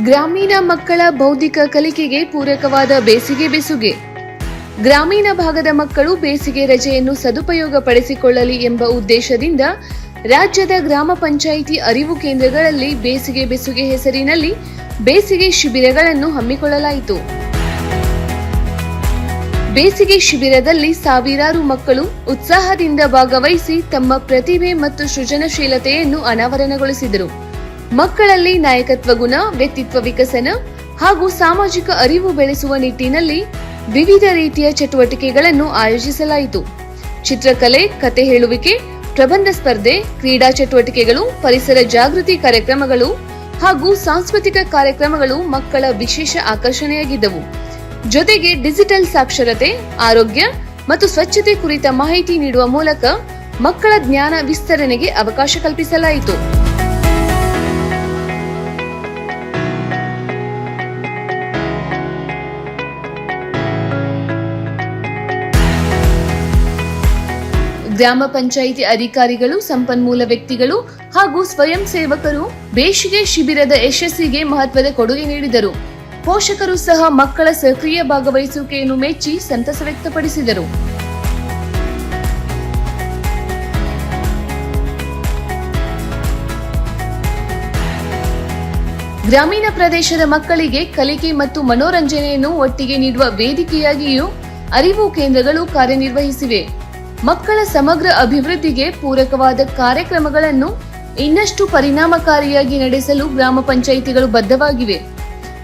ಗ್ರಾಮೀಣ ಮಕ್ಕಳ ಬೌದ್ಧಿಕ ಕಲಿಕೆಗೆ ಪೂರಕವಾದ ಬೇಸಿಗೆ ಬೆಸುಗೆ. ಗ್ರಾಮೀಣ ಭಾಗದ ಮಕ್ಕಳು ಬೇಸಿಗೆ ರಜೆಯನ್ನು ಸದುಪಯೋಗಪಡಿಸಿಕೊಳ್ಳಲಿ ಎಂಬ ಉದ್ದೇಶದಿಂದ ರಾಜ್ಯದ ಗ್ರಾಮ ಪಂಚಾಯಿತಿ ಅರಿವು ಕೇಂದ್ರಗಳಲ್ಲಿ ಬೇಸಿಗೆ ಬೆಸುಗೆ ಹೆಸರಿನಲ್ಲಿ ಬೇಸಿಗೆ ಶಿಬಿರಗಳನ್ನು ಹಮ್ಮಿಕೊಳ್ಳಲಾಯಿತು. ಬೇಸಿಗೆ ಶಿಬಿರದಲ್ಲಿ ಸಾವಿರಾರು ಮಕ್ಕಳು ಉತ್ಸಾಹದಿಂದ ಭಾಗವಹಿಸಿ ತಮ್ಮ ಪ್ರತಿಭೆ ಮತ್ತು ಸೃಜನಶೀಲತೆಯನ್ನು ಅನಾವರಣಗೊಳಿಸಿದರು. ಮಕ್ಕಳಲ್ಲಿ ನಾಯಕತ್ವ ಗುಣ, ವ್ಯಕ್ತಿತ್ವ ವಿಕಸನ ಹಾಗೂ ಸಾಮಾಜಿಕ ಅರಿವು ಬೆಳೆಸುವ ನಿಟ್ಟಿನಲ್ಲಿ ವಿವಿಧ ರೀತಿಯ ಚಟುವಟಿಕೆಗಳನ್ನು ಆಯೋಜಿಸಲಾಯಿತು. ಚಿತ್ರಕಲೆ, ಕತೆ ಹೇಳುವಿಕೆ, ಪ್ರಬಂಧ ಸ್ಪರ್ಧೆ, ಕ್ರೀಡಾ ಚಟುವಟಿಕೆಗಳು, ಪರಿಸರ ಜಾಗೃತಿ ಕಾರ್ಯಕ್ರಮಗಳು ಹಾಗೂ ಸಾಂಸ್ಕೃತಿಕ ಕಾರ್ಯಕ್ರಮಗಳು ಮಕ್ಕಳ ವಿಶೇಷ ಆಕರ್ಷಣೆಯಾಗಿದ್ದವು. ಜೊತೆಗೆ ಡಿಜಿಟಲ್ ಸಾಕ್ಷರತೆ, ಆರೋಗ್ಯ ಮತ್ತು ಸ್ವಚ್ಛತೆ ಕುರಿತ ಮಾಹಿತಿ ನೀಡುವ ಮೂಲಕ ಮಕ್ಕಳ ಜ್ಞಾನ ವಿಸ್ತರಣೆಗೆ ಅವಕಾಶ ಕಲ್ಪಿಸಲಾಯಿತು. ಗ್ರಾಮ ಪಂಚಾಯಿತಿ ಅಧಿಕಾರಿಗಳು, ಸಂಪನ್ಮೂಲ ವ್ಯಕ್ತಿಗಳು ಹಾಗೂ ಸ್ವಯಂ ಸೇವಕರು ಬೇಸಿಗೆ ಶಿಬಿರದ ಯಶಸ್ಸಿಗೆ ಮಹತ್ವದ ಕೊಡುಗೆ ನೀಡಿದರು. ಪೋಷಕರು ಸಹ ಮಕ್ಕಳ ಸಕ್ರಿಯ ಭಾಗವಹಿಸುವಿಕೆಯನ್ನು ಮೆಚ್ಚಿ ಸಂತಸ ವ್ಯಕ್ತಪಡಿಸಿದರು. ಗ್ರಾಮೀಣ ಪ್ರದೇಶದ ಮಕ್ಕಳಿಗೆ ಕಲಿಕೆ ಮತ್ತು ಮನೋರಂಜನೆಯನ್ನು ಒಟ್ಟಿಗೆ ನೀಡುವ ವೇದಿಕೆಯಾಗಿಯೂ ಅರಿವು ಕೇಂದ್ರಗಳು ಕಾರ್ಯನಿರ್ವಹಿಸಿವೆ. ಮಕ್ಕಳ ಸಮಗ್ರ ಅಭಿವೃದ್ಧಿಗೆ ಪೂರಕವಾದ ಕಾರ್ಯಕ್ರಮಗಳನ್ನು ಇನ್ನಷ್ಟು ಪರಿಣಾಮಕಾರಿಯಾಗಿ ನಡೆಸಲು ಗ್ರಾಮ ಪಂಚಾಯಿತಿಗಳು ಬದ್ಧವಾಗಿವೆ.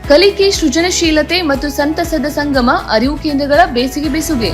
ಕಲಿಕೆ, ಸೃಜನಶೀಲತೆ ಮತ್ತು ಸಂತಸದ ಸಂಗಮ ಅರಿವು ಕೇಂದ್ರಗಳ ಬೇಸಿಗೆ ಬೆಸುಗೆ.